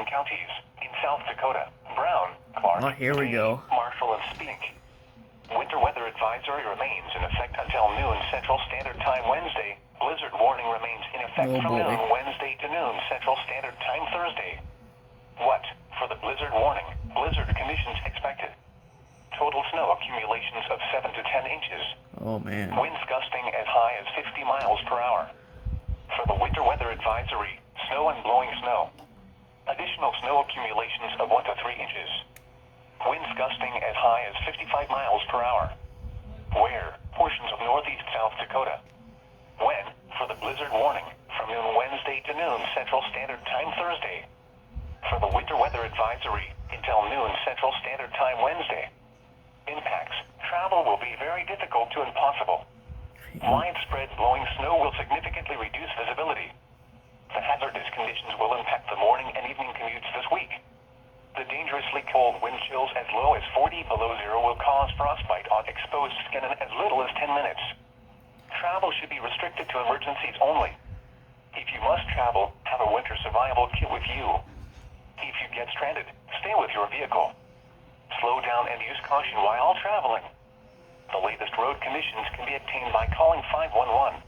surrounding counties in South Dakota, Brown, Clark, Oh, here we go. Marshall, and Spink. Winter weather advisory remains in effect until noon Central Standard Time Wednesday. Blizzard warning remains in effect Oh, from boy. noon Wednesday to noon Central Standard Time Thursday. What for the blizzard warning? Blizzard conditions expected. Total snow accumulations of 7 to 10 inches. Oh, man. Winds gusting as high as 50 miles per hour. For the winter weather advisory, snow and blowing snow. Additional snow accumulations of 1 to 3 inches. Winds gusting as high as 55 miles per hour. Where? Portions of northeast South Dakota. When? For the blizzard warning, from noon Wednesday to noon Central Standard Time Thursday. For the winter weather advisory, until noon Central Standard Time Wednesday. Impacts. Travel will be very difficult to impossible. Widespread blowing snow will significantly reduce visibility. The hazardous conditions will impact the morning and evening commutes this week. The dangerously cold wind chills as low as 40 below zero will cause frostbite on exposed skin in as little as 10 minutes. Travel should be restricted to emergencies only. If you must travel, have a winter survival kit with you. If you get stranded, stay with your vehicle. Slow down and use caution while traveling. The latest road conditions can be obtained by calling 511.